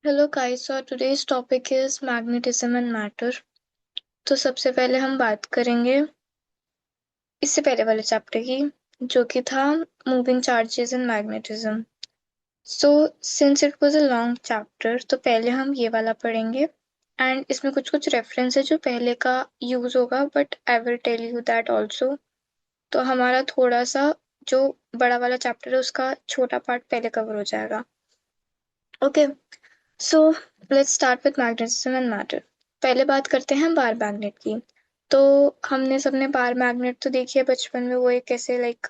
Hello guys और today's topic is magnetism and matter. तो सबसे पहले हम बात करेंगे इससे पहले वाले चैप्टर की, जो कि था moving charges and magnetism. So since it was a long chapter तो पहले हम ये वाला पढ़ेंगे एंड इसमें कुछ कुछ रेफरेंस है जो पहले का यूज होगा, but I will tell you that also. तो हमारा थोड़ा सा जो बड़ा वाला चैप्टर है उसका छोटा पार्ट पहले कवर हो जाएगा। Okay, so let's start with magnetism and matter. पहले बात करते हैं बार मैग्नेट की। तो हमने सबने बार मैग्नेट तो देखी है बचपन में, वो एक ऐसे लाइक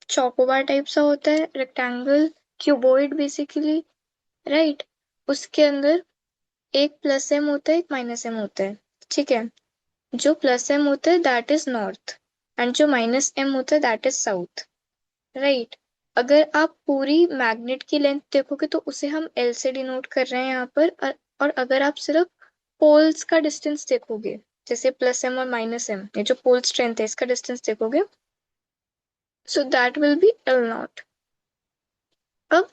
चौकोबार टाइप सा होता है, रेक्टेंगल, क्यूबॉइड बेसिकली, राइट। उसके अंदर एक प्लस एम होता है, एक माइनस एम होता है, ठीक है। जो प्लस एम होता है दैट इज नॉर्थ एंड जो माइनस एम होता है दैट इज साउथ, राइट। अगर आप पूरी मैग्नेट की लेंथ देखोगे तो उसे हम एल से डिनोट कर रहे हैं यहाँ पर, और अगर आप सिर्फ पोल्स का डिस्टेंस देखोगे, जैसे प्लस एम और माइनस एम, ये जो पोल स्ट्रेंथ है इसका डिस्टेंस देखोगे, so that will B L not. अब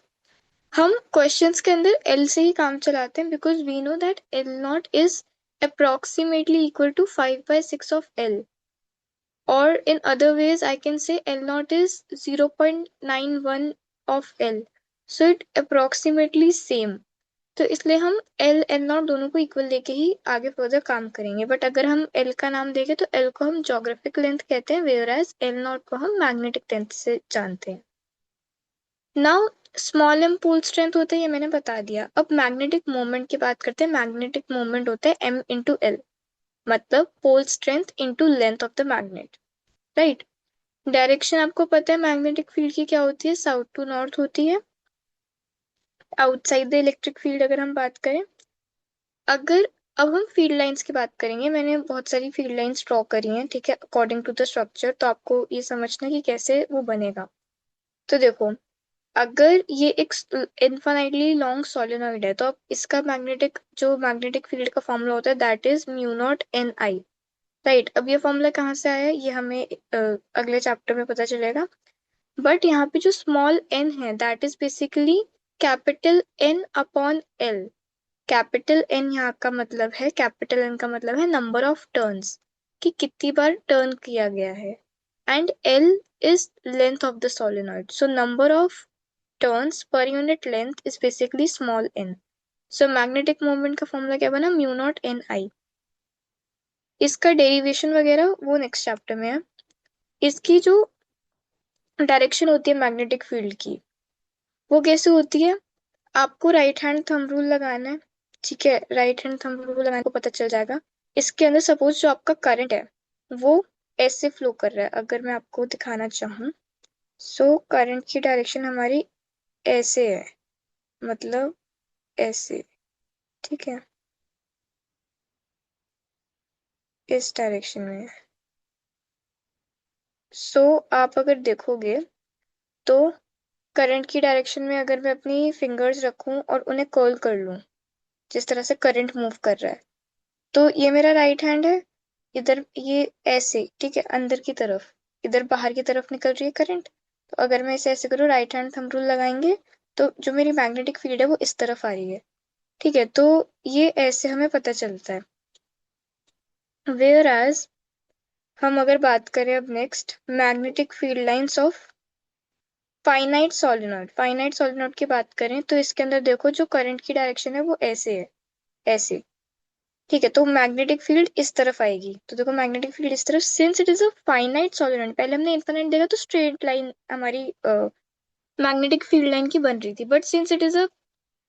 हम क्वेश्चंस के अंदर एल से ही काम चलाते हैं because we know that L naught is approximately equal to 5/6 of L, or in other ways I can say L naught is 0.91 of L, so it approximately same। तो इसलिए हम एल एल नॉट दोनों को equal लेके ही आगे further काम करेंगे, but अगर हम एल का नाम देखें तो एल को हम जोग्राफिक लेंथ कहते हैं, वेयर एज एल नॉट को हम मैग्नेटिक लेंथ से जानते हैं। Now small M pole strength होता है, ये मैंने बता दिया। अब मैग्नेटिक मोमेंट की बात करते हैं। मैग्नेटिक मोमेंट होता है एम इंटू एल, मतलब pole strength into length of the magnet, right. Direction आपको पता है मैग्नेटिक फील्ड की क्या होती है, साउथ टू नॉर्थ होती है, आउटसाइड द इलेक्ट्रिक फील्ड अगर हम बात करें। अगर अब हम फील्ड लाइंस की बात करेंगे, मैंने बहुत सारी फील्ड लाइंस ड्रॉ करी हैं, ठीक है, अकॉर्डिंग टू द स्ट्रक्चर, तो आपको ये समझना कि कैसे वो बनेगा। तो देखो, अगर ये एक इनफाइनाइटली लॉन्ग सोलेनॉइड है तो अब इसका मैग्नेटिक फील्ड का फॉर्मूला होता है that is mu not an I, right. अब ये फॉर्मूला कहाँ से आया है ये हमें अगले चैप्टर में पता चलेगा, बट यहाँ पे जो स्मॉल एन है that is basically capital N upon L. Capital N यहाँ का मतलब है, कैपिटल एन का मतलब है नंबर ऑफ टर्न्स, कि कितनी बार टर्न किया गया है, and L is length of the solenoid, so number of turns per unit length is basically small N. So magnetic moment का फॉर्मूला क्या बना, म्यू नॉट एन आई। इसका डेरिवेशन वगैरह वो नेक्स्ट चैप्टर में है। इसकी जो डायरेक्शन होती है मैग्नेटिक फील्ड की, वो कैसे होती है, आपको राइट हैंड थंब रूल लगाना है, ठीक है। राइट हैंड थंब रूल लगाने को पता चल जाएगा। इसके अंदर सपोज जो आपका करंट है वो ऐसे फ्लो कर रहा है, अगर मैं आपको दिखाना चाहूँ, सो करंट की डायरेक्शन हमारी ऐसे है, मतलब ऐसे, ठीक है, इस डायरेक्शन में। सो आप अगर देखोगे तो करंट की डायरेक्शन में अगर मैं अपनी फिंगर्स रखूं और उन्हें कर्ल कर लूं, जिस तरह से करंट मूव कर रहा है, तो ये मेरा राइट हैंड है, इधर ये ऐसे, ठीक है, अंदर की तरफ, इधर बाहर की तरफ निकल रही है करंट। तो अगर मैं इसे ऐसे करूँ, राइट हैंड थंब रूल लगाएंगे, तो जो मेरी मैग्नेटिक फील्ड है वो इस तरफ आ रही है, ठीक है। तो ये ऐसे हमें पता चलता है। वेयर एज हम अगर बात करें अब next magnetic field lines of finite solenoid की बात करें, तो इसके अंदर देखो जो करंट की डायरेक्शन है वो ऐसे है, ऐसे, ठीक है। तो मैग्नेटिक फील्ड इस तरफ आएगी, तो देखो मैग्नेटिक फील्ड इस तरफ, since it is a finite solenoid, पहले हमने इनफाइनाइट देखा तो स्ट्रेट लाइन हमारी मैग्नेटिक फील्ड लाइन की बन रही थी, but since it is a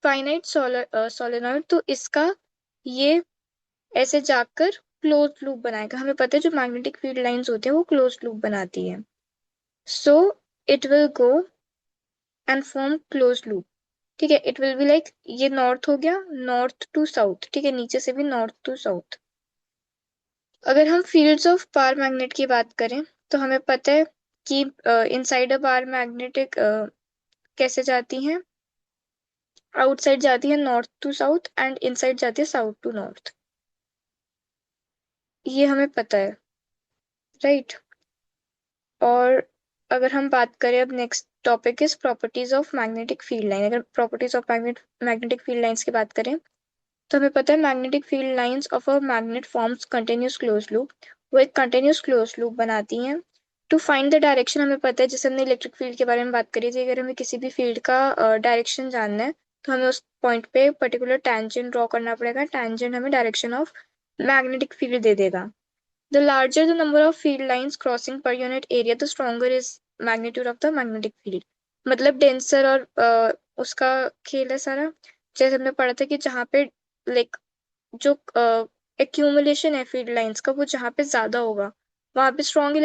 finite solenoid तो इसका ये ऐसे जाकर क्लोज लूप बनाएगा। हमें पता है जो मैग्नेटिक फील्ड लाइंस होती है वो क्लोज लूप बनाती है, so it will go and form close loop, ठीक है। इट विल बी लाइक, ये नॉर्थ हो गया, नॉर्थ टू साउथ, ठीक है, नीचे से भी नॉर्थ टू साउथ। अगर हम फील्ड्स ऑफ पार मैग्नेट की बात करें तो हमें पता है कि इनसाइड अ पार मैग्नेटिक कैसे जाती हैं, आउटसाइड जाती है north to south and inside जाती है साउथ टू नॉर्थ, ये हमें पता है, राइट। और अगर हम बात करें अब next topic is properties of magnetic field line. अगर properties of magnetic field lines की बात करें तो हमें पता है magnetic field lines of a magnet forms continuous close loop. वो एक कंटिन्यूस क्लोज लूप बनाती हैं। टू फाइंड द डायरेक्शन हमें पता है, जैसे हमने इलेक्ट्रिक फील्ड के बारे में बात करी थी, अगर हमें किसी भी फील्ड का डायरेक्शन जानना है तो हमें उस पॉइंट पे पर्टिकुलर टैंजेंट ड्रॉ करना पड़ेगा। टैंजेंट हमें डायरेक्शन ऑफ मैग्नेटिक फील्ड दे देगा। The larger the number of field lines crossing per unit area, the stronger is magnitude of the magnetic field। मतलब डेंसर और उसका खेल है सारा। जैसे हमने पढ़ा था कि जहाँ पे लाइक जो एक्यूमुलेशन है फील्ड लाइंस का वो जहाँ पे ज्यादा होगा वहां पे स्ट्रॉन्ग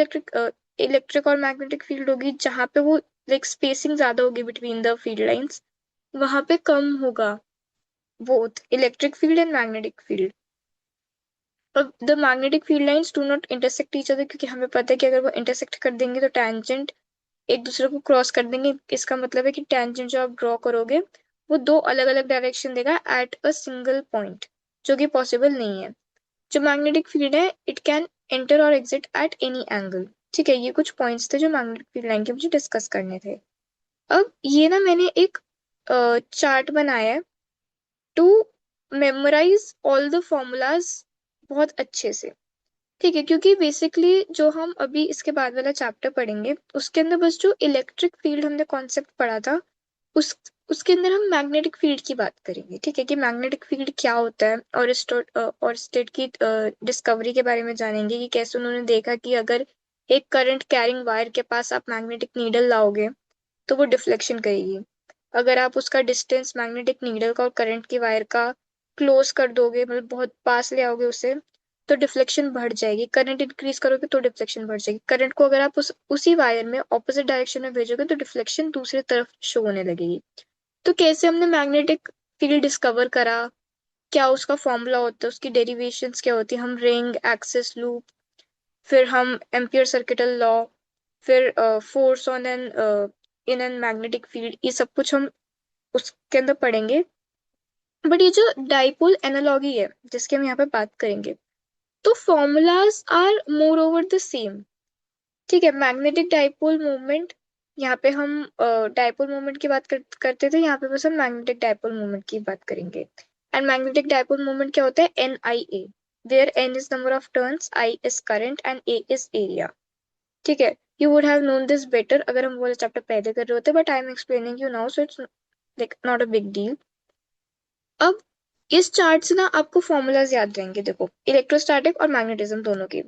इलेक्ट्रिक और मैग्नेटिक फील्ड होगी। जहाँ पे वो लाइक स्पेसिंग ज्यादा होगी बिटवीन द फील्ड लाइंस वहां पे कम होगा both electric field and magnetic field. अब the magnetic field lines do not intersect each other, क्योंकि हमें पता है कि अगर वो इंटरसेक्ट कर देंगे तो टैंजेंट एक दूसरे को क्रॉस कर देंगे। इसका मतलब है कि टैंजेंट जो आप ड्रॉ करोगे वो दो अलग अलग डायरेक्शन देगा एट अ सिंगल पॉइंट, जो कि पॉसिबल नहीं है। जो मैग्नेटिक फील्ड है इट कैन एंटर और एग्जिट एट एनी एंगल। ठीक है, ये कुछ पॉइंट्स थे जो मैग्नेटिक फील्ड लाइन के मुझे डिस्कस करने थे। अब ये ना मैंने एक चार्ट बनाया है to memorise all the formulas बहुत अच्छे से। ठीक है, क्योंकि बेसिकली जो हम अभी इसके बाद वाला चैप्टर पढ़ेंगे उसके अंदर बस जो इलेक्ट्रिक फील्ड हमने कॉन्सेप्ट पढ़ा था उस उसके अंदर हम मैग्नेटिक फील्ड की बात करेंगे। ठीक है, कि मैग्नेटिक फील्ड क्या होता है और स्टेट की डिस्कवरी के बारे में जानेंगे कि कैसे उन्होंने देखा कि अगर एक करंट कैरिंग वायर के पास आप मैग्नेटिक नीडल लाओगे तो वो डिफ्लेक्शन करेगी। अगर आप उसका डिस्टेंस मैग्नेटिक नीडल का और करंट की वायर का क्लोज कर दोगे, मतलब बहुत पास ले आओगे उसे, तो डिफ्लेक्शन बढ़ जाएगी। करंट इंक्रीज करोगे तो डिफ्लेक्शन बढ़ जाएगी। करंट को अगर आप उसी वायर में ऑपोजिट डायरेक्शन में भेजोगे तो डिफ्लेक्शन दूसरी तरफ शो होने लगेगी। तो कैसे हमने मैग्नेटिक फील्ड डिस्कवर करा, क्या उसका फॉर्मूला होता है, उसकी डेरिवेशंस क्या होती है, हम रिंग एक्सिस लूप, फिर हम एम्पियर सर्किटल लॉ, फिर force on an in an magnetic field, ये सब कुछ हम उसके अंदर पढ़ेंगे। बट ये जो डाइपोल एनालॉगी है जिसकी हम यहाँ पे बात करेंगे तो formulas are moreover the same. ठीक है, मैग्नेटिक डाइपोल मूवमेंट, यहाँ पे हम डाइपोल मूवमेंट की बात करते थे, यहाँ पे बस हम मैग्नेटिक डाइपोल मूवमेंट की बात करेंगे। एंड मैग्नेटिक डाइपोल मूवमेंट क्या होता है, N I A, where N is number of turns, I is current and A is area. ठीक है, you would have known this better अगर हम वो चैप्टर पहले कर रहे होते, but I am explaining you now so it's like not a big deal. अब इस चार्ट से ना आपको फॉर्मूलाज याद रहेंगे, देखो इलेक्ट्रोस्टैटिक और मैग्नेटिज्म दोनों के।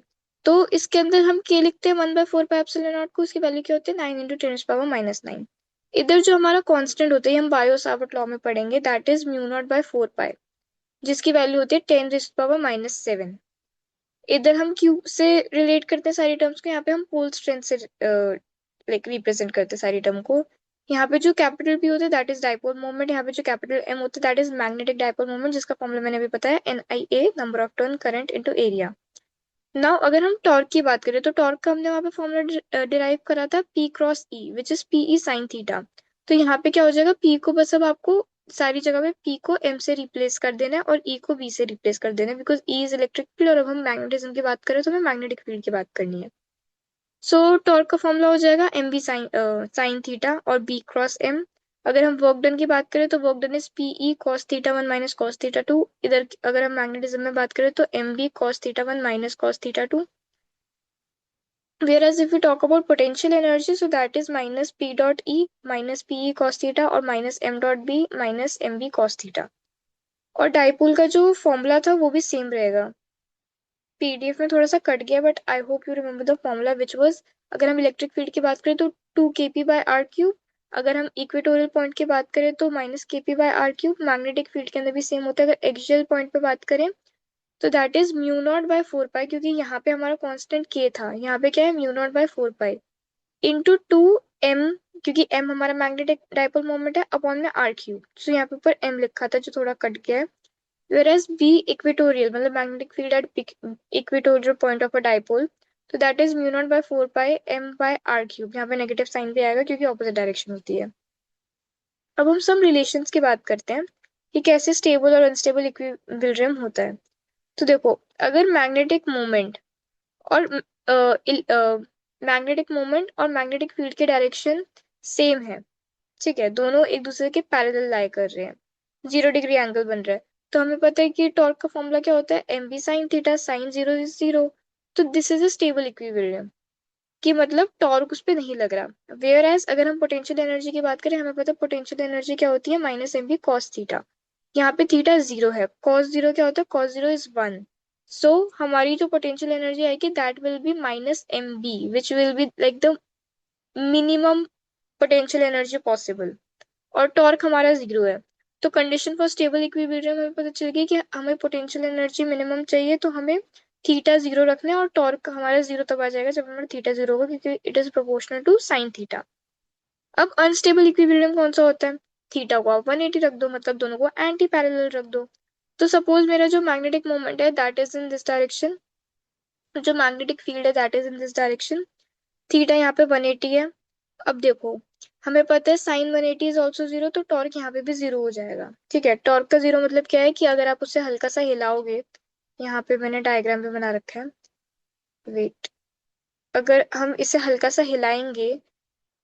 तो इसके अंदर हम के लिखते हैं 1/4πε0 को, उसकी वैल्यू क्या होती है 9 × 10⁻⁹। इधर जो हमारा कांस्टेंट होता है हम बायो सावर्ट लॉ में पढ़ेंगे, दैट इज μ0/4π, जिसकी वैल्यू होती है 10⁻⁻⁷। इधर हम क्यू से रिलेट करते हैं सारी टर्म्स को, यहाँ पे हम पोल स्ट्रेंथ से लाइक रिप्रेजेंट करते हैं सारी टर्म को। यहाँ पे जो कैपिटल पी होता है दैट इज डाइपोल मोमेंट, यहाँ पे जो कैपिटल एम होता है that is magnetic dipole moment, जिसका फॉर्मूला मैंने अभी बताया N I A, number of turn current into area. Now अगर हम टॉर्क की बात करें तो टॉर्क का हमने वहां पे फॉर्मूला डिराइव करा था P cross E which is P E sine theta. तो यहाँ पे क्या हो जाएगा, P को बस अब आपको सारी जगह पे P को M से रिप्लेस कर देना है और E को V से रिप्लेस कर देना है, because E is electric field और अब हम मैग्नेटिज्म की बात करें तो हमें मैग्नेटिक फील्ड की बात करनी है। सो टॉर्क का फॉर्मूला हो जाएगा एम बी साइन थीटा और बी क्रॉस एम। अगर हम वर्क डन की बात करें तो work done is P E cos theta one minus cos theta two. इधर अगर हम मैग्नेटिज्म में बात करें तो M B cos theta one minus cos theta two. Whereas if we talk about potential energy, so that is minus P dot E minus P E cos theta और minus M dot B minus M B cos theta। और dipole का जो formula था वो भी same रहेगा। PDF में थोड़ा सा कट गया but I hope you remember the formula which was, अगर हम इलेक्ट्रिक फील्ड की बात करें तो 2 kp/r³। अगर हम इक्वेटोरियल पॉइंट की बात करें तो -kp/r³। मैग्नेटिक फील्ड के अंदर भी सेम होता है। अगर एक्सियल पॉइंट पे बात करें तो दैट इज μ0/4π, क्योंकि यहाँ पे हमारा कांस्टेंट k था, यहाँ पे क्या है μ0/4π इंटू 2m, क्योंकि m हमारा मैग्नेटिक डाइपोल मोमेंट है अपॉन में r³। सो यहाँ पे ऊपर m लिखा था जो थोड़ा कट गया है। whereas b इक्वेटोरियल मतलब magnetic field at equatorial point of a dipole, तो दैट इज μ0/4π m/r³। यहाँ पे नेगेटिव साइन भी आएगा क्योंकि ऑपोजिट डायरेक्शन होती है। अब हम सम रिलेशंस की बात करते हैं कि कैसे स्टेबल और अनस्टेबल इक्विलिब्रियम होता है। तो देखो, अगर मैग्नेटिक मूवमेंट और मैग्नेटिक फील्ड के डायरेक्शन सेम है, ठीक है, दोनों एक दूसरे के पैरेलल लाई कर रहे हैं, 0 डिग्री एंगल बन रहा है। तो हमें पता है कि टॉर्क का फॉर्मूला क्या होता है, M B sine theta, sine zero is zero. तो this is a stable equilibrium, कि मतलब टॉर्क उस पर नहीं लग रहा। वेयर एज अगर हम पोटेंशियल एनर्जी की बात करें, हमें पता है पोटेंशियल एनर्जी क्या होती है, minus M B cos theta. यहाँ पे थीटा जीरो है, कॉस जीरो क्या होता है, cos zero is one. So हमारी जो पोटेंशियल एनर्जी आएगी that will be minus M B, which will be like the minimum potential energy possible. और टॉर्क हमारा जीरो है। तो कंडीशन फॉर स्टेबल इक्विलिब्रियम हमें पता चल गई कि हमें पोटेंशियल एनर्जी मिनिमम चाहिए, तो हमें थीटा जीरो रखना है, और टॉर्क हमारा जीरो तब आ जाएगा जब हमारा थीटा जीरो होगा, क्योंकि it is proportional to sine theta. अब अनस्टेबल इक्विलिब्रियम कौन सा होता है, थीटा को आप 180 रख दो, मतलब दोनों को एंटी पैरेलल रख दो। तो सपोज मेरा जो मैग्नेटिक मोमेंट है that is in this direction, जो मैग्नेटिक फील्ड है that is in this direction, theta यहाँ पे 180 है। अब देखो, हमें पता है साइन 180 इज ऑल्सो जीरो, तो टॉर्क यहाँ पे भी जीरो हो जाएगा, ठीक है। टॉर्क का जीरो मतलब क्या है कि अगर आप उसे हल्का सा हिलाओगे, यहाँ पे मैंने डायग्राम पे बना रखा है, वेट, अगर हम इसे हल्का सा हिलाएंगे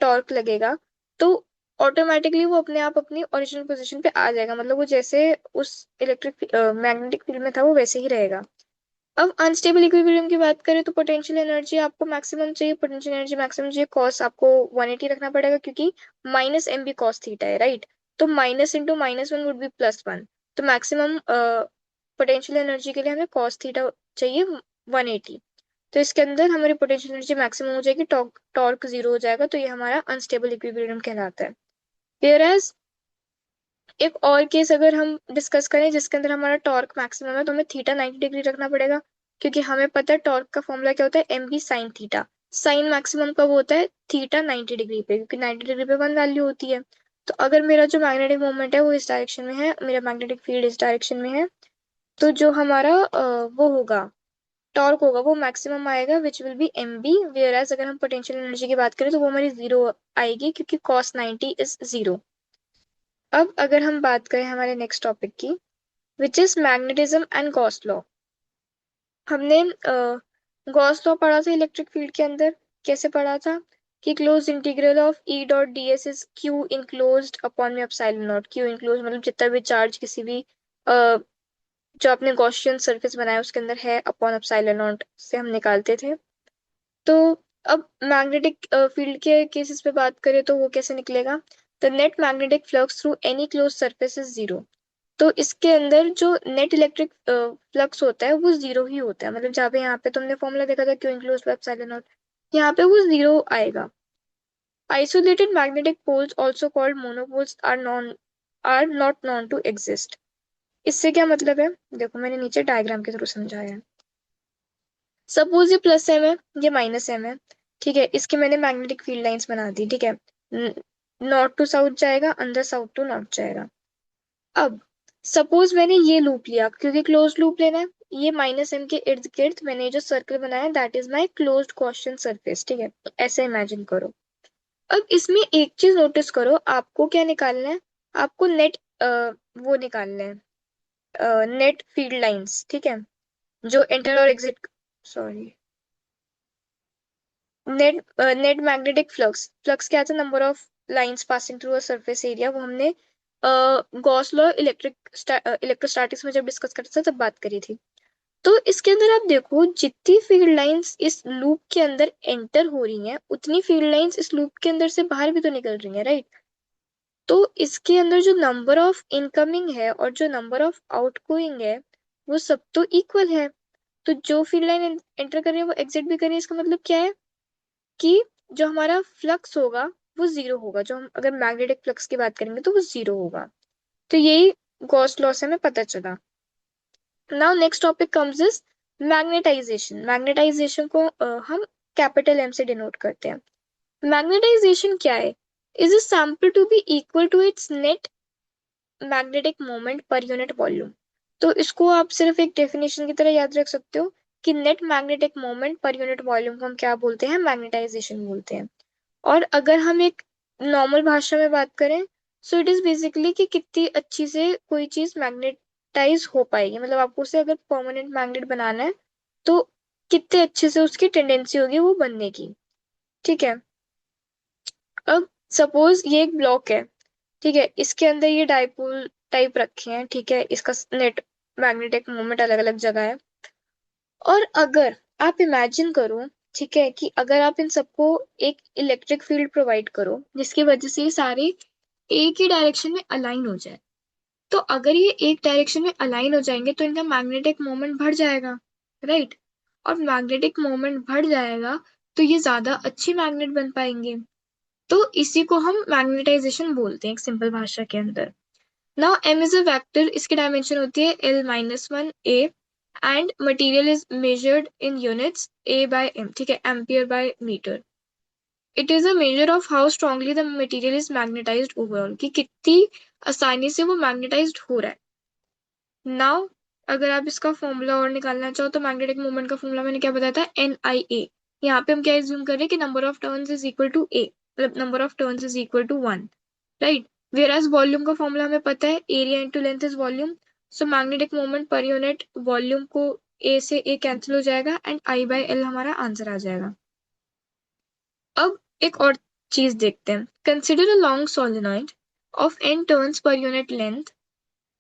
टॉर्क लगेगा, तो ऑटोमेटिकली वो अपने आप अपनी ओरिजिनल पोजीशन पे आ जाएगा, मतलब वो जैसे उस इलेक्ट्रिक मैग्नेटिक फील्ड में था वो वैसे ही रहेगा। अब अनस्टेबल इक्विलिब्रियम की बात करें तो पोटेंशियल एनर्जी आपको मैक्सिमम चाहिए, पोटेंशियल एनर्जी मैक्सिमम चाहिए, कॉस आपको 180 रखना पड़ेगा, क्योंकि minus M B cos theta है, राइट। तो minus into minus one would be plus one. तो मैक्सिमम पोटेंशियल एनर्जी के लिए हमें कॉस थीटा चाहिए 180। तो इसके अंदर हमारी पोटेंशियल एनर्जी मैक्सिमम हो जाएगी, टॉर्क टॉर्क जीरो हो जाएगा, तो ये हमारा अनस्टेबल इक्विलिब्रियम कहलाता है। Whereas एक और केस अगर हम डिस्कस करें जिसके अंदर हमारा टॉर्क मैक्सिमम है, तो हमें थीटा 90 डिग्री रखना पड़ेगा, क्योंकि हमें पता है टॉर्क का फॉर्मूला क्या होता है, M B sine theta. Sine maximum कब होता है, थीटा 90 डिग्री पे, क्योंकि 90 डिग्री पे वन वैल्यू होती है। तो अगर मेरा जो मैग्नेटिक मोमेंट है वो इस डायरेक्शन में है, मेरा मैग्नेटिक फील्ड इस डायरेक्शन में है, तो जो हमारा वो होगा, टॉर्क होगा, वो मैक्सिमम आएगा, which will be M B. Whereas अगर हम पोटेंशियल एनर्जी की बात करें तो वो हमारी जीरो आएगी, क्योंकि कॉस 90 इज जीरो। अब अगर हम बात करें हमारे नेक्स्ट टॉपिक की, which is magnetism and Gauss law. हमने गॉस लॉ पढ़ा था इलेक्ट्रिक फील्ड के अंदर। कैसे पढ़ा था कि close integral of E dot D S is Q enclosed upon में एप्सिलॉन नॉट। क्यू इनक्लोज मतलब जितना भी चार्ज किसी भी जो आपने गॉसियन सरफेस बनाया उसके अंदर है, अपॉन एप्सिलॉन नॉट से हम निकालते थे। तो अब मैग्नेटिक फील्ड के केसेस पे बात करें तो वो कैसे निकलेगा, the net magnetic flux through any close surface is zero. तो इसके अंदर जो नेट इलेक्ट्रिक फ्लक्स होता है वो जीरो ही होता है, मतलब जहाँ पे यहाँ पे तुमने फॉर्मूला देखा था Q enclose by epsilon naught, यहाँ पे वो जीरो आएगा। Isolated magnetic poles also called monopoles are not known to exist. इससे क्या मतलब है, देखो मैंने नीचे डायग्राम के थ्रू समझाया है। सपोज ये प्लस एम है, ये माइनस एम है, ठीक है, इसके मैंने मैग्नेटिक फील्ड लाइंस बना दी, ठीक है। नॉर्थ टू साउथ जाएगा, अंदर साउथ टू नॉर्थ जाएगा। अब सपोज मैंने ये लूप लिया, क्योंकि क्लोज लूप लेना है, ये माइनस एम के इर्द गिर्द मैंने जो सर्कल बनाया that is my closed Gaussian surface, ठीक है, ऐसे इमेजिन करो। अब इसमें एक चीज नोटिस करो, आपको क्या निकालना है, आपको नेट वो निकालना है, नेट फील्ड लाइंस, ठीक है, जो एंटर और exit, sorry, net magnetic flux, flux क्या था, number of lines passing through a surface area, वो हमने गॉस लॉ इलेक्ट्रोस्टैटिक्स में जब डिस्कस करते थे तब बात करी थी। तो इसके अंदर आप देखो जितनी फील्ड लाइंस इस लूप के अंदर एंटर हो रही हैं उतनी फील्ड लाइंस इस लूप के अंदर से बाहर भी तो निकल रही हैं, राइट। तो इसके अंदर जो नंबर ऑफ इनकमिंग है और जो नंबर ऑफ आउटगोइंग है वो सब तो इक्वल है। तो जो फील्ड लाइन एंटर कर रही है वो एग्जिट भी कर रही है, इसका मतलब क्या है कि जो हमारा फ्लक्स होगा वो जीरो होगा, जो हम अगर मैग्नेटिक फ्लक्स की बात करेंगे तो वो जीरो होगा। तो यही गॉस लॉ से हमें पता चला। Now next topic comes is magnetisation. Magnetisation को हम कैपिटल एम से डिनोट करते हैं। मैग्नेटाइजेशन क्या है, is a sample to be equal to its net magnetic moment per unit volume. तो इसको आप सिर्फ एक डेफिनेशन की तरह याद रख सकते हो कि net magnetic moment per unit volume को हम क्या बोलते हैं, मैग्नेटाइजेशन बोलते हैं। और अगर हम एक नॉर्मल भाषा में बात करें, सो इट इज बेसिकली कि कितनी अच्छी से कोई चीज मैग्नेटाइज हो पाएगी, मतलब आपको उसे अगर परमानेंट मैग्नेट बनाना है तो कितने अच्छे से उसकी टेंडेंसी होगी वो बनने की, ठीक है। अब सपोज ये एक ब्लॉक है, ठीक है, इसके अंदर ये डाइपोल टाइप रखे हैं, ठीक है, इसका नेट मैग्नेटिक मोमेंट अलग अलग जगह है। और अगर आप इमेजिन करो, ठीक है, कि अगर आप इन सबको एक इलेक्ट्रिक फील्ड प्रोवाइड करो जिसकी वजह से ये सारे एक ही डायरेक्शन में अलाइन हो जाए, तो अगर ये एक डायरेक्शन में अलाइन हो जाएंगे तो इनका मैग्नेटिक मोमेंट बढ़ जाएगा, राइट। और मैग्नेटिक मोमेंट बढ़ जाएगा तो ये ज्यादा अच्छी मैग्नेट बन पाएंगे। तो इसी को हम मैग्नेटाइजेशन बोलते हैं एक सिंपल भाषा के अंदर। Now m is a vector, इसकी डायमेंशन होती है l-1 a, and material is measured in units a by m, ठीक है, ampere by metre. It is a measure of how strongly the material is magnetised overall, कि कितनी आसानी से वो मैग्नेटाइज्ड हो रहा है। नाउ अगर आप इसका फॉर्मूला और निकालना चाहो तो मैग्नेटिक मोमेंट का फॉर्मूला मैंने क्या बताया था, NIA। यहाँ पे हम क्या इज्यूम कर रहे हैं कि number of turns is equal to a, मतलब number of turns is equal to 1, right. Whereas volume का फॉर्मूला हमें पता है, area into length is volume. So magnetic moment per unit volume को ए से ए कैंसिल हो जाएगा and I by L हमारा आंसर आ जाएगा। अब एक और चीज देखते हैं। Consider a long solenoid of n turns per unit length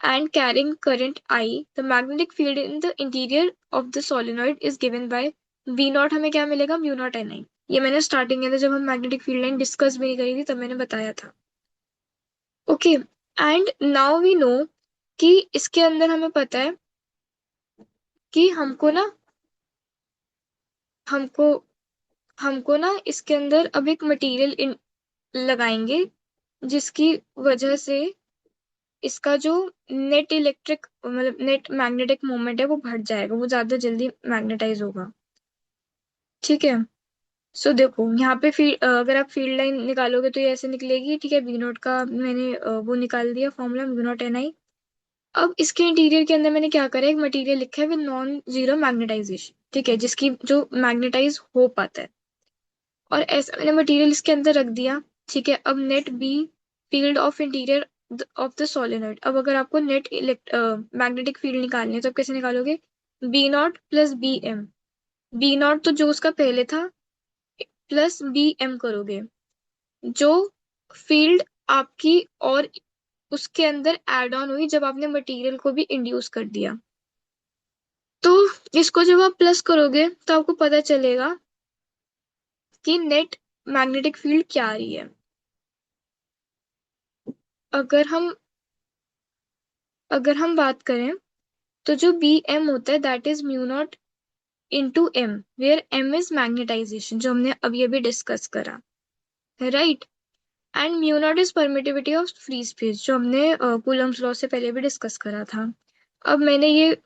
and carrying current I, the magnetic field in the interior of the solenoid is given by V not, हमें क्या मिलेगा, म्यू नॉट एन आई। ये मैंने starting में जब हम magnetic field line discuss भी नहीं करी थी तब मैंने बताया था। Okay, and now we know कि इसके अंदर हमें पता है कि हमको हमको ना इसके अंदर अब एक मटेरियल लगाएंगे जिसकी वजह से इसका जो नेट इलेक्ट्रिक मतलब नेट मैग्नेटिक मोमेंट है वो बढ़ जाएगा, वो ज्यादा जल्दी मैग्नेटाइज होगा, ठीक है। सो देखो यहाँ पे अगर आप फील्ड लाइन निकालोगे तो ये ऐसे निकलेगी, ठीक है। बी नोट का मैंने वो निकाल दिया फॉर्मूला, म्यू नॉट एन आई। अब इसके इंटीरियर के अंदर मैंने क्या करा, एक मटेरियल लिखा है विद नॉन जीरो मैग्नेटाइजेशन, ठीक है, जिसकी जो मैग्नेटाइज हो पाता है। और ऐसा मैंने मटेरियल इसके अंदर रख दिया, ठीक है। अब net B field of interior of the solenoid. अब अगर आपको नेट मैग्नेटिक फील्ड निकालनी है तो आप कैसे निकालोगे, B naught plus B M. B naught तो जो उसका पहले था प्लस बी एम करोगे, जो फील्ड आपकी और उसके अंदर एड ऑन हुई जब आपने मटेरियल को भी इंड्यूस कर दिया। तो इसको जब आप प्लस करोगे तो आपको पता चलेगा कि नेट मैग्नेटिक फील्ड क्या आ रही है। अगर हम अगर हम बात करें तो जो बी एम होता है that is mu naught into M, where M is magnetisation, जो हमने अभी अभी डिस्कस करा, right. And mu naught is permittivity of free space, जो हमने कूलम्स लॉ से पहले भी डिस्कस करा था। अब मैंने ये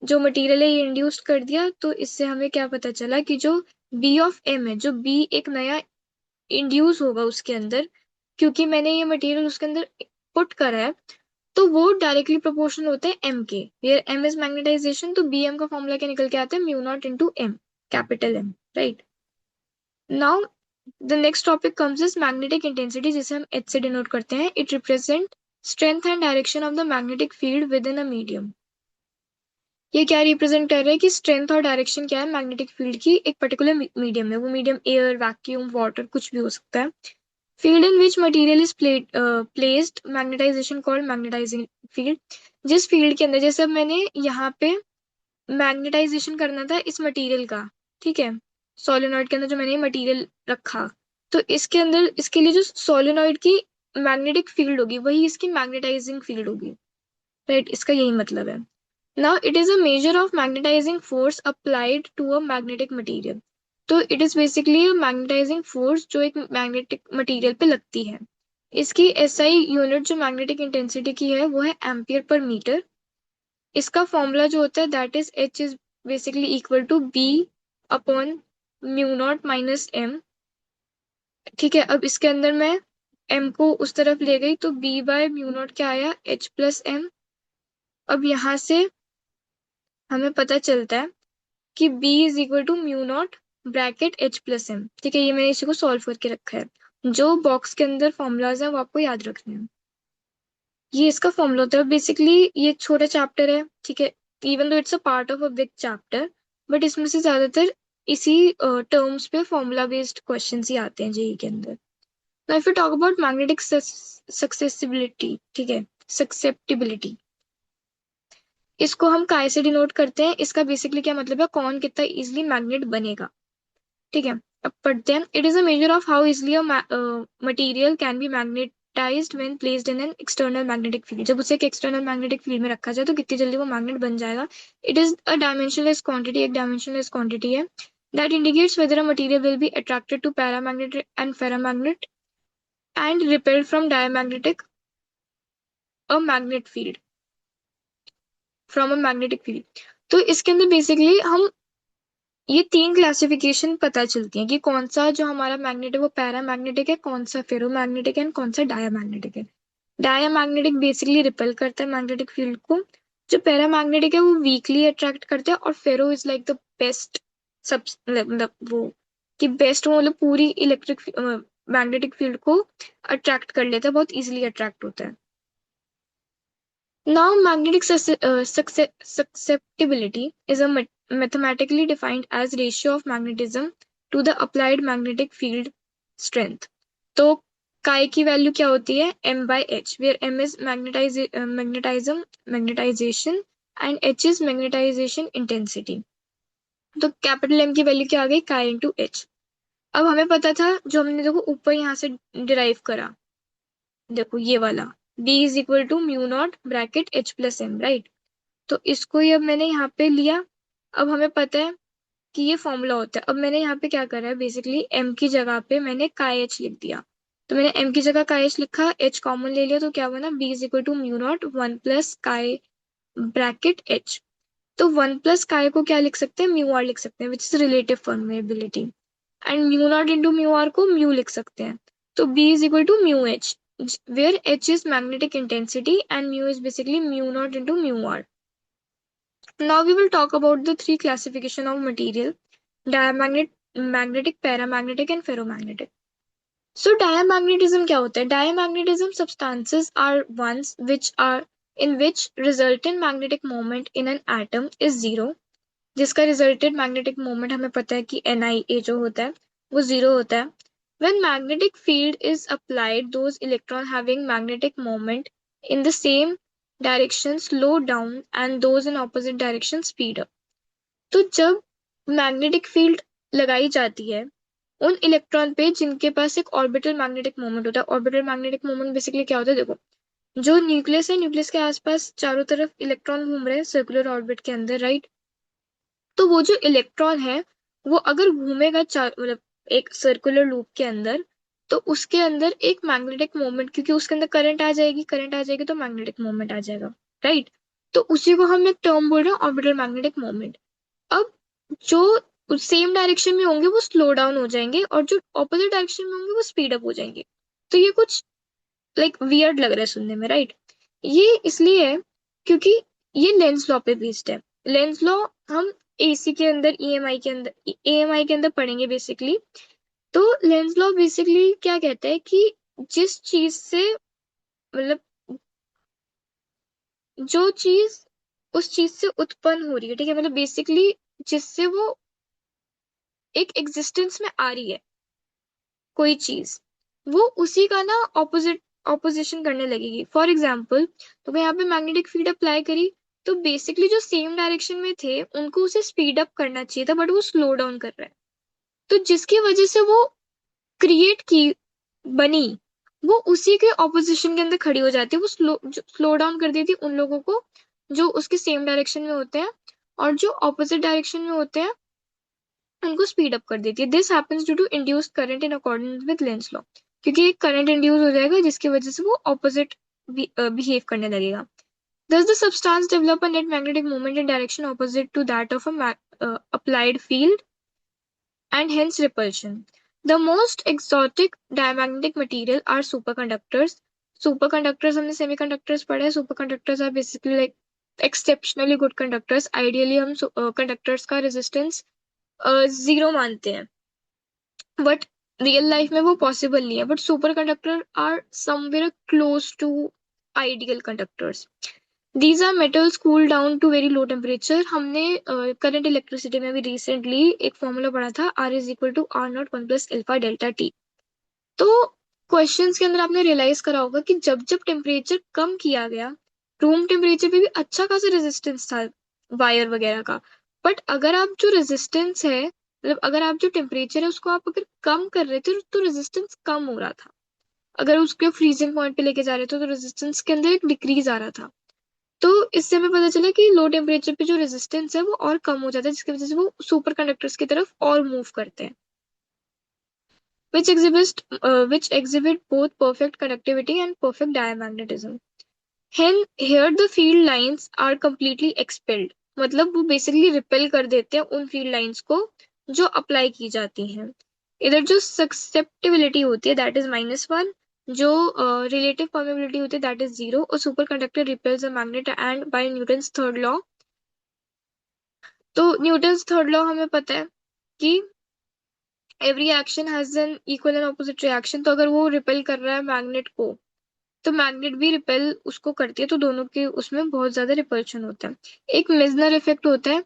जो मटेरियल है ये इंड्यूस कर दिया, तो इससे हमें क्या पता चला कि जो बी ऑफ एम है, जो बी एक नया इंड्यूस होगा उसके अंदर, क्योंकि मैंने ये मटेरियल उसके अंदर पुट करा है, तो वो डायरेक्टली प्रोपोर्शनल होते हैं एम के, वेयर एम इज मैग्नेटाइजेशन। तो बी एम का फॉर्मूला क्या निकल के आता है, mu naught into M, capital M, right. Now the next topic comes is magnetic intensity, जिसे हम एच से डिनोट करते हैं। It represent strength and direction of the magnetic field within a medium. ये क्या रिप्रेजेंट कर रहा है कि स्ट्रेंथ और डायरेक्शन क्या है मैग्नेटिक फील्ड की एक पर्टिकुलर मीडियम में। वो मीडियम एयर, वैक्यूम, वाटर, कुछ भी हो सकता है। Field in which material is placed, magnetisation called magnetising field. जिस फील्ड के अंदर, जैसे अब मैंने यहाँ पे मैग्नेटाइजेशन करना था इस मटेरियल का, ठीक है, सोलेनॉइड के अंदर जो मैंने मटेरियल रखा, तो इसके अंदर इसके लिए जो सोलेनॉइड की मैग्नेटिक फील्ड होगी वही इसकी मैग्नेटाइजिंग फील्ड होगी, राइट। इसका यही मतलब है। Now it is a measure of magnetising force applied to a magnetic material. तो it is basically a magnetising force जो एक मैग्नेटिक मटेरियल पे लगती है। इसकी एसआई यूनिट जो मैग्नेटिक इंटेंसिटी की है वो है एम्पियर पर मीटर। इसका फॉर्मूला जो होता है that is H is basically equal to B upon mu naught minus M, ठीक है। अब इसके अंदर मैं एम को उस तरफ ले गई तो बी बाय म्यू नॉट क्या आया, एच प्लस एम। अब यहाँ से हमें पता चलता है कि B is equal to mu naught bracket H plus M, ठीक है। ये मैंने इसी को सॉल्व करके रखा है। जो बॉक्स के अंदर फॉर्मूलाज हैं वो आपको याद रखने हैं। ये इसका फॉर्मूला होता है। बेसिकली ये एक छोटा चैप्टर है, ठीक है, even though it's a part of a big chapter, but इसमें से ज्यादातर इसी टर्म्स पे फॉर्मूला बेस्ड क्वेश्चन ही आते हैं जेई के अंदर। Now if we talk about magnetic susceptibility, ठीक है, susceptibility, इसको हम काय से डिनोट करते हैं, इसका बेसिकली क्या मतलब है, कौन कितना इजिली मैग्नेट बनेगा, ठीक है। अब पढ़ते हैं। It is a measure of how easily a material can be magnetised when placed in an external magnetic field. जब उसे एक एक्सटर्नल मैग्नेटिक फील्ड में रखा जाए तो कितनी जल्दी वो मैग्नेट बन जाएगा। It is a dimensionless quantity, एक डायमेंशनलेस क्वांटिटी है that indicates whether a material will be attracted to paramagnet and ferromagnet and repelled from diamagnetic a magnet field from a magnetic field। तो इसके अंदर basically हम ये तीन classification पता चलती हैं कि कौन सा जो हमारा मैग्नेट है वो पैरामैग्नेटिक है, कौन सा फेरोमैग्नेटिक है, और कौन सा डायामैग्नेटिक है। डायामैग्नेटिक बेसिकली रिपेल करता है मैग्नेटिक फील्ड को, जो पैरामैग्नेटिक है वो वीकली अट्रैक्ट करता है, और फेरो इज लाइक द बेस्ट सब, मतलब वो कि बेस्ट, वो मतलब पूरी इलेक्ट्रिक मैग्नेटिक फील्ड को अट्रैक्ट कर लेता है, बहुत इजिली अट्रैक्ट होता है। Now, magnetic susceptibility is a mathematically defined as ratio of magnetism to the applied magnetic field strength. तो chi की वैल्यू क्या होती है, m/h, where m is magnetization and h is magnetization intensity। तो capital M की value क्या आ गई, chi into h। अब हमें पता था, जो हमने देखो ऊपर यहाँ से डिराइव करा, देखो ये वाला B is equal to mu naught bracket H plus M, right. तो इसको ही अब मैंने यहाँ पे लिया। अब हमें पता है कि ये फॉर्मूला होता है। अब मैंने यहाँ पे क्या करा है, बेसिकली M की जगह पे मैंने काय H लिख दिया। तो मैंने M की जगह काय H लिखा, H कॉमन ले लिया, तो क्या बना, B is equal to mu naught 1 plus chi bracket H। तो 1 प्लस काय को क्या लिख सकते हैं, म्यू आर लिख सकते हैं, which is relative permeability, and mu naught into mu R को म्यू लिख सकते हैं। तो B is equal to mu H, where H is magnetic intensity and mu is basically mu naught into mu r. Now we will talk about the three classification of material: diamagnet, magnetic, paramagnetic and ferromagnetic. So diamagnetism क्या होता है? Diamagnetism substances are ones which are in which resultant magnetic moment in an atom is zero, जिसका resulted magnetic moment हमें पता है कि NiA जो होता है वो जीरो होता है। When magnetic field is applied, those electrons having magnetic moment in the same direction slow down and those in opposite direction speed up। तो जब मैग्नेटिक फील्ड लगाई जाती है उन इलेक्ट्रॉन पे जिनके पास एक ऑर्बिटल मैग्नेटिक मोमेंट होता है। ऑर्बिटल मैग्नेटिक मोमेंट बेसिकली क्या होता है, देखो जो न्यूक्लियस है, न्यूक्लियस के आसपास चारों तरफ इलेक्ट्रॉन घूम रहे हैं सर्कुलर ऑर्बिट के अंदर, राइट। तो वो जो इलेक्ट्रॉन है वो अगर घूमेगा मतलब एक सर्कुलर लूप के अंदर, तो उसके अंदर एक मैग्नेटिक मोमेंट, क्योंकि उसके अंदर करंट आ जाएगी, करंट आ जाएगी तो मैग्नेटिक मोमेंट आ जाएगा, राइट। तो उसी को हम एक टर्म बोल रहे हैं ऑर्बिटल मैग्नेटिक मोमेंट। अब जो सेम डायरेक्शन में होंगे वो स्लो डाउन हो जाएंगे और जो ऑपोजिट डायरेक्शन में होंगे वो स्पीड अप हो जाएंगे। तो ये कुछ लाइक वियर्ड लग रहा है सुनने में, राइट। ये इसलिए है क्योंकि ये लेंस लॉ पे बेस्ड है। लेंस लॉ हम एसी के अंदर, ईएमआई के अंदर, एएमआई के अंदर पढ़ेंगे बेसिकली। तो लेंस लॉ बेसिकली क्या कहता है कि जिस चीज से मतलब जो चीज उस चीज से उत्पन्न हो रही है, ठीक है, मतलब बेसिकली जिससे वो एक एग्जिस्टेंस में आ रही है कोई चीज, वो उसी का ना ऑपोजिशन करने लगेगी। फॉर एग्जाम्पल, तो मैं यहाँ पे मैग्नेटिक फील्ड अप्लाई करी, तो बेसिकली जो सेम डायरेक्शन में थे उनको उसे स्पीड अप करना चाहिए था, बट वो स्लो डाउन कर रहा है। तो जिसकी वजह से वो क्रिएट की बनी, वो उसी के ऑपोजिशन के अंदर खड़ी हो जाती है। वो स्लो डाउन कर देती है उन लोगों को जो उसके सेम डायरेक्शन में होते हैं, और जो ऑपोजिट डायरेक्शन में होते हैं उनको स्पीड अप कर देती है। This happens due to induced current in accordance with Lenz law, क्योंकि एक करंट इंड्यूस हो जाएगा जिसकी वजह से वो ऑपोजिट बिहेव करने लगेगा। Thus the substance develop a net magnetic moment in direction opposite to that of a applied field and hence repulsion. The most exotic diamagnetic material are superconductors. Superconductors हमने semiconductors पढ़े हैं। Superconductors are basically like exceptionally good conductors. Ideally हम conductors का resistance zero मानते हैं, but real life में वो possible नहीं है। But superconductor are somewhere close to ideal conductors. These are metals cool down to very low temperature. हमने current electricity में भी रिसेंटली एक फॉर्मूला पढ़ा था, R is equal to R naught 1 plus alpha delta T. तो questions के अंदर आपने रियलाइज करा होगा कि जब जब टेम्परेचर कम किया गया, रूम टेम्परेचर पे भी अच्छा खासा रेजिस्टेंस था वायर वगैरह का, बट अगर आप जो रेजिस्टेंस है, मतलब अगर आप जो टेम्परेचर है उसको आप अगर कम कर रहे थे तो रेजिस्टेंस कम हो रहा था। अगर उसके फ्रीजिंग पॉइंट पे लेके जा रहे थे तो रेजिस्टेंस के अंदर एक डिक्रीज आ रहा था। तो इससे हमें पता चला कि लो टेम्परेचर पे जो रेजिस्टेंस है वो और कम हो जाता है, जिसकी वजह से वो सुपर कंडक्टर्स की तरफ और मूव करते हैं, which exhibit both perfect conductivity and perfect diamagnetism. Hence, here the field lines are completely expelled. मतलब वो बेसिकली रिपेल कर देते हैं उन फील्ड लाइंस को जो अप्लाई की जाती हैं। इधर जो ससेप्टिबिलिटी होती है दैट इज -1, जो रिलेटिव परमेबिलिटी होती है दैट इज 0, और superconductor repels a magnet and by Newton's third law. तो न्यूटन्स थर्ड लॉ हमें पता है कि every action has an equal and opposite reaction. तो अगर वो रिपेल कर रहा है मैग्नेट को तो मैग्नेट भी रिपेल उसको करती है, तो दोनों के उसमें बहुत ज्यादा रिपल्शन होता है। एक मेजनर इफेक्ट होता है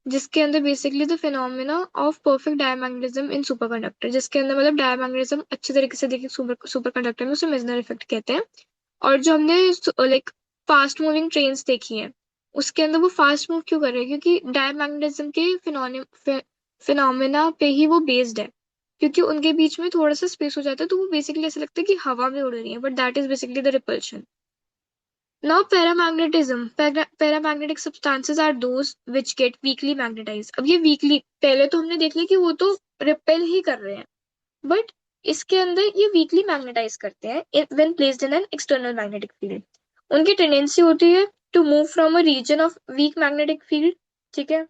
जिसके अंदर basically the phenomena of perfect diamagnetism in superconductor, जिसके अंदर मतलब डायमैग्नेटिज्म अच्छे तरीके से देखिए सुपरकंडक्टर में, उसे मेजनर इफेक्ट कहते हैं। और जो हमने लाइक फास्ट मूविंग ट्रेन्स देखी हैं उसके अंदर वो फास्ट मूव क्यों कर रहे हैं, क्योंकि डायमैग्नेटिज्म के फिनोमेना पे ही वो बेस्ड है। क्योंकि उनके बीच में थोड़ा सा स्पेस हो जाता है तो वो बेसिकली ऐसा लगता है कि हवा में उड़ रही है, but that is basically the repulsion. Now paramagnetism, paramagnetic substances are those which get weakly magnetized. अब ये वीकली, पहले तो हमने देख लिया कि वो तो रिपेल ही कर रहे हैं, बट इसके अंदर ये वीकली मैग्नेटाइज करते हैं when placed in an external magnetic field. उनकी टेंडेंसी होती है to move from a region of weak magnetic field, ठीक है।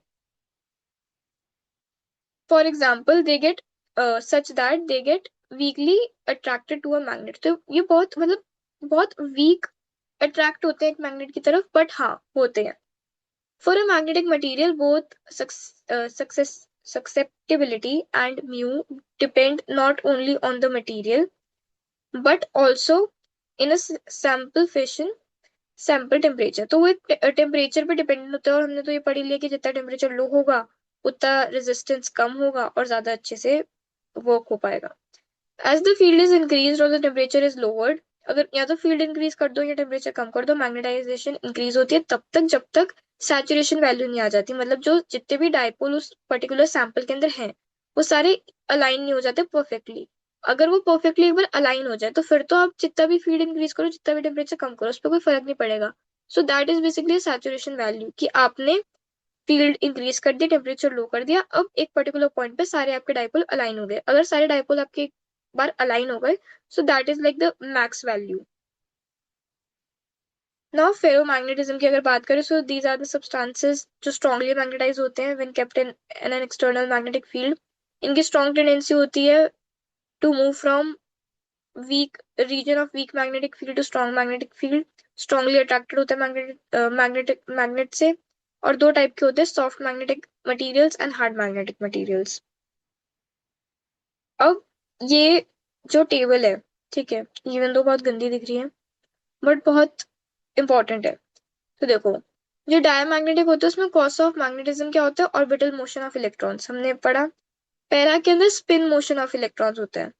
For example they get such that they get weakly attracted to a magnet. तो ये बहुत मतलब बहुत वीक अट्रैक्ट होते हैं एक मैग्नेट की तरफ, बट हाँ होते हैं। For a magnetic material both success susceptibility and mu depend not only on the material but also in a sample fission sample temperature. तो वो एक टेम्परेचर पे डिपेंडेंट होता है, और हमने तो ये पढ़ लिया कि जितना टेम्परेचर लो होगा उतना रेजिस्टेंस कम होगा और ज्यादा अच्छे से वर्क हो पाएगा। As the field is increase और द टेम्परेचर इज लोअर्ड, अगर या तो फील्ड इंक्रीज कर दो या टेम्परेचर कम कर दो, मैग्नेटाइजेशन इंक्रीज होती है तब तक जब तक सैचुरेशन वैल्यू नहीं आ जाती। मतलब जो जितने भी डायपोल उस पर्टिकुलर सैंपल के अंदर हैं वो सारे अलाइन नहीं हो जाते परफेक्टली। अगर वो परफेक्टली एक बार अलाइन हो जाए तो फिर तो आप जितना भी फील्ड इंक्रीज करो जितना भी टेम्परेचर कम करो उस पर कोई फर्क नहीं पड़ेगा। सो that is basically saturation value, कि आपने फील्ड इंक्रीज कर दिया, टेम्परेचर लो कर दिया, अब एक पर्टिकुलर पॉइंट पे सारे आपके डायपोल अलाइन हो गए। अगर सारे डायपोल आपके एक बार अलाइन हो गए so that is like the max value. Now ferromagnetism की अगर बात करें, so these are the substances जो स्ट्रांगली मैग्नेटाइज होते हैं when kept in an external magnetic field. इनकी स्ट्रॉन्ग टेंडेंसी होती है to move from weak region of weak magnetic field to strong magnetic field. Strongly attracted होता है magnet से। और दो टाइप के होते हैं, soft magnetic materials and hard magnetic materials. अब ये जो टेबल है, ठीक है, इवन दो बहुत गंदी दिख रही है बट बहुत इंपॉर्टेंट है। तो देखो, जो डायमैग्नेटिक होता है उसमें कॉस ऑफ मैग्नेटिज्म क्या होता है, ऑर्बिटल मोशन ऑफ इलेक्ट्रॉन्स हमने पढ़ा। पैरा के अंदर स्पिन मोशन ऑफ इलेक्ट्रॉन्स होता है,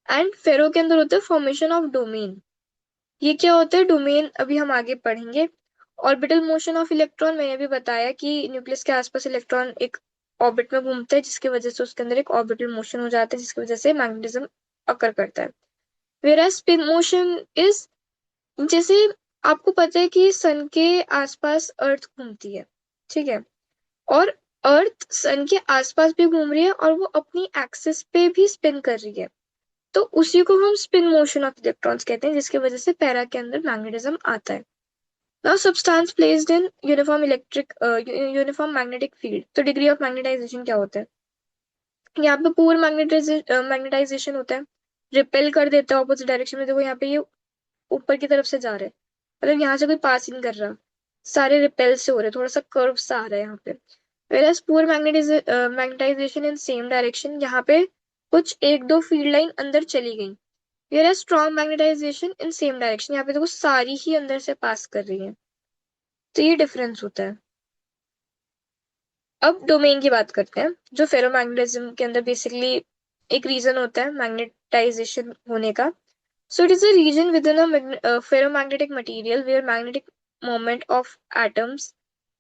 एंड फेरो के अंदर होता है फॉर्मेशन ऑफ डोमेन। ये क्या होता है डोमेन अभी हम आगे पढ़ेंगे। ऑर्बिटल मोशन ऑफ इलेक्ट्रॉन मैंने भी बताया कि न्यूक्लियस के आसपास इलेक्ट्रॉन एक ऑर्बिट में घूमता है जिसकी वजह से उसके अंदर एक ऑर्बिटल मोशन हो जाता है जिसकी वजह से मैग्नेटिज्म अकर करता है। वेयर स्पिन मोशन इज, जैसे आपको पता है कि सन के आसपास अर्थ घूमती है, ठीक है, और अर्थ सन के आसपास भी घूम रही है और वो अपनी एक्सिस पे भी स्पिन कर रही है। तो उसी को हम स्पिन मोशन ऑफ इलेक्ट्रॉन्स कहते हैं जिसकी वजह से पैरा के अंदर मैग्नेटिज्म आता है। Now substance placed in uniform magnetic field, तो डिग्री ऑफ मैग्नेटाइजेशन क्या होता है, यहाँ पे पूर मैग्नेटाइजेशन होता है, रिपेल कर देता है ऑपोजिट डायरेक्शन में। देखो यहाँ पे ये ऊपर की तरफ से जा रहे हैं, मतलब यहाँ से कोई पास ही नहीं कर रहा, सारे रिपेल से हो रहे, थोड़ा सा कर्व सा आ रहा है यहाँ पे। Whereas poor magnetization in same direction, यहाँ पे कुछ एक दो फील्ड लाइन अंदर चली गई। Whereas strong magnetization in same direction, यहाँ पे देखो सारी ही अंदर से पास कर रही है। तो ये डिफरेंस होता है। अब डोमेन की बात करते हैं, जो फेरोमैग्नेटिज्म के अंदर बेसिकली एक रीजन होता है मैग्नेटाइजेशन होने का, So it is a region within a ferromagnetic material where magnetic moment of atoms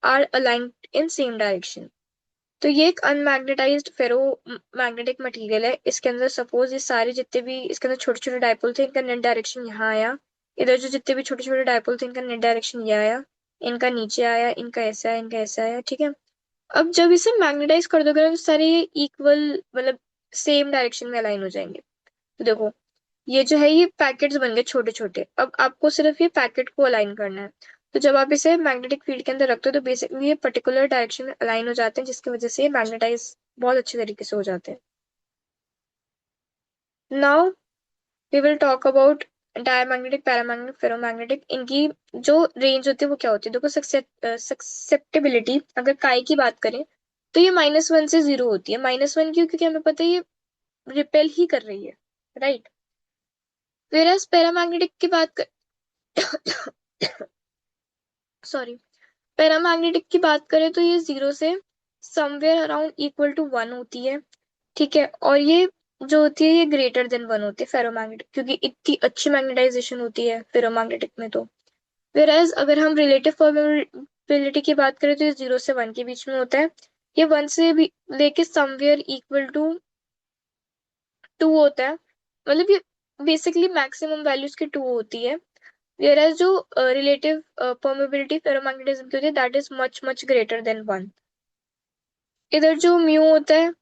are aligned in same direction. तो ये एक अनमैग्नेटाइज्ड फेरो मैग्नेटिक मटेरियल है. इसके अंदर सपोज ये सारे जितने भी इसके अंदर छोटे छोटे डायपोल थे, इनका नेट डायरेक्शन यहाँ आया. इधर जो जितने भी छोटे छोटे डायपोल थे, इनका नेट डायरेक्शन ये आया, इनका नीचे आया, इनका ऐसा आया, इनका ऐसा आया. ठीक है. अब जब इसे मैग्नेटाइज कर दोगे ना, तो सारे इक्वल मतलब सेम डायरेक्शन में अलाइन हो जाएंगे. तो देखो, ये जो है ये पैकेट्स बन गए छोटे छोटे. अब आपको सिर्फ ये पैकेट को अलाइन करना है. तो जब आप इसे मैग्नेटिक फील्ड के अंदर रखते हो तो बेसिकली ये पर्टिकुलर डायरेक्शन में अलाइन हो जाते हैं, जिसकी वजह से ये मैग्नेटाइज बहुत अच्छे तरीके से हो जाते हैं. Now we will talk about diamagnetic, paramagnetic, ferromagnetic. इनकी जो रेंज होती है वो क्या होती है. देखो, सक्सेप्टेबिलिटी अगर काय की बात करें तो ये -1 से 0 होती है. -1 क्यों? क्योंकि हमें पता है ये रिपेल ही कर रही है, राइट. वेराज पैरामैग्नेटिक की बात कर सॉरी, पैरामैग्नेटिक की बात करें तो ये 0 से समवेयर अराउंड इक्वल टू 1 होती है. ठीक है. और ये जो होती है ये ग्रेटर देन 1 होती है फेरोमैग्नेटिक, क्योंकि इतनी अच्छी मैग्नेटाइजेशन होती है फेरोमैग्नेटिक में. तो वेराज अगर हम रिलेटिव परमेबिलिटी की बात करें तो ये 0 से 1 के बीच में होता है. ये 1 से भी लेके समवेयर इक्वल टू 2 होता है. मतलब ये बेसिकली मैक्सिमम वैल्यूज की 2 होती है. Whereas जो रिलेटिव परमेबिलिटी फेरोमैग्नेटिज्म की होती है that is much much greater than 1. इधर जो म्यू होता है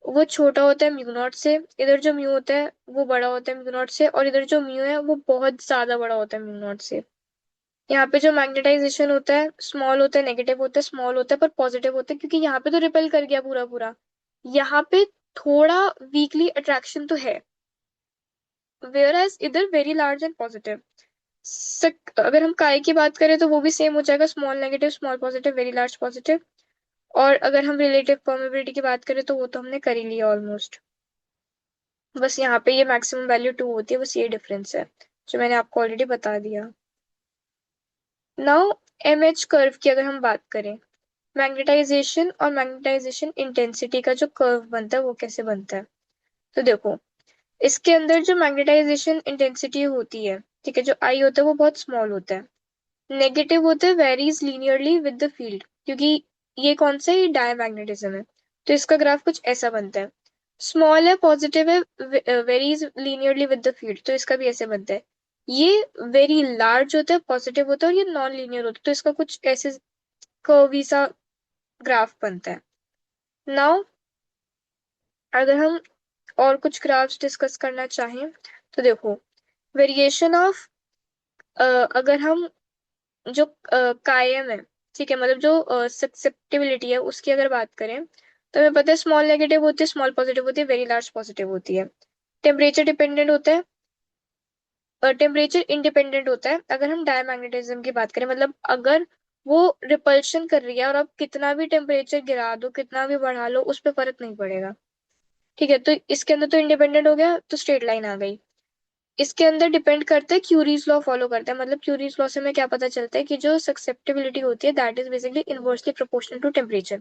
वो छोटा होता है म्यू नॉट से, इधर जो म्यू होता है वो बड़ा होता है म्यू नॉट से, और इधर जो म्यू है वो बहुत ज्यादा बड़ा होता है म्यू नॉट से. यहाँ पे जो मैग्नेटाइजेशन होता है स्मॉल होता है, नेगेटिव होता है, स्मॉल होता है पर पॉजिटिव होता है, क्योंकि यहाँ पे तो रिपेल कर गया पूरा पूरा. यहाँ पे थोड़ा वीकली अट्रैक्शन तो है. वेयर इधर वेरी लार्ज एंड पॉजिटिव. अगर हम काय की बात करें तो वो भी सेम हो जाएगा, small negative, small positive, very large positive. और अगर हम रिलेटिव परमेबिलिटी की बात करें तो वो तो हमने कर ही लिया ऑलमोस्ट. बस यहाँ पे ये मैक्सिमम वैल्यू 2 होती है, बस ये डिफरेंस है जो मैंने आपको ऑलरेडी बता दिया. नाउ एमएच कर्व की अगर हम बात करें, मैग्नेटाइजेशन और मैग्नेटाइजेशन इंटेंसिटी का जो कर्व बनता है वो कैसे बनता है. तो देखो, इसके अंदर जो मैग्नेटाइजेशन इंटेंसिटी होती है, ठीक है, जो आई होता है वो बहुत स्मॉल होता है. नेगेटिव होता है varies linearly with the field, क्योंकि ये कौन सा है, डायमैग्नेटिज्म है. तो इसका ग्राफ कुछ ऐसा बनता है. स्मॉल है, पॉजिटिव है, varies linearly with the field, तो इसका भी ऐसे बनता है. ये वेरी लार्ज होता है, पॉजिटिव होता है, और ये नॉन लीनियर होता है, तो इसका कुछ ऐसे कर्वी सा ग्राफ बनता है. नाउ अगर हम और कुछ ग्राफ्स डिस्कस करना चाहें तो देखो, वेरिएशन ऑफ अगर हम जो कायम है, ठीक है, मतलब जो सक्सेप्टेबिलिटी है उसकी अगर बात करें तो हमें पता है स्मॉल नेगेटिव होती है, स्मॉल पॉजिटिव होती है, वेरी लार्ज पॉजिटिव होती है. टेम्परेचर डिपेंडेंट होता है और टेम्परेचर इंडिपेंडेंट होता है. अगर हम डायमैग्नेटिज्म की बात करें, मतलब अगर वो रिपल्शन कर रही है और आप कितना भी टेम्परेचर गिरा दो, कितना भी बढ़ा लो, उस पर फर्क नहीं पड़ेगा. ठीक है. तो इसके अंदर तो इंडिपेंडेंट हो गया, तो स्ट्रेट लाइन आ गई. इसके अंदर डिपेंड करता है, क्यूरीज लॉ फॉलो करता है. मतलब क्यूरीज लॉ से हमें क्या पता चलता है कि जो सक्सेप्टेबिलिटी होती है that is basically inversely proportional to temperature.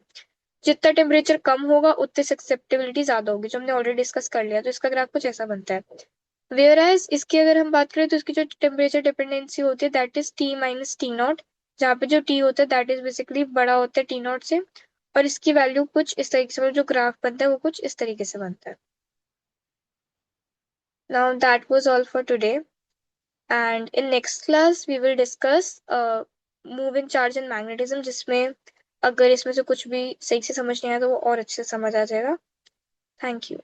जितना टेम्परेचर कम होगा उतनी सक्सेप्टेबिलिटी ज्यादा होगी, जो हमने ऑलरेडी डिस्कस कर लिया. तो इसका ग्राफ कुछ ऐसा बनता है. वेयर एज इसकी अगर हम बात करें तो इसकी जो टेम्परेचर डिपेंडेंसी होती है that is T minus T not, जहाँ पे जो टी होता है दैट इज बेसिकली बड़ा होता है टी नॉट से. और इसकी वैल्यू कुछ इस तरीके से, मतलब जो ग्राफ बनता है वो कुछ इस तरीके से बनता है. Now that was all for today. And in next class, we will discuss moving charge and magnetism, जिसमें अगर इसमें से कुछ भी सही से समझ नहीं आया तो वो और अच्छे से समझ आ जाएगा. Thank you.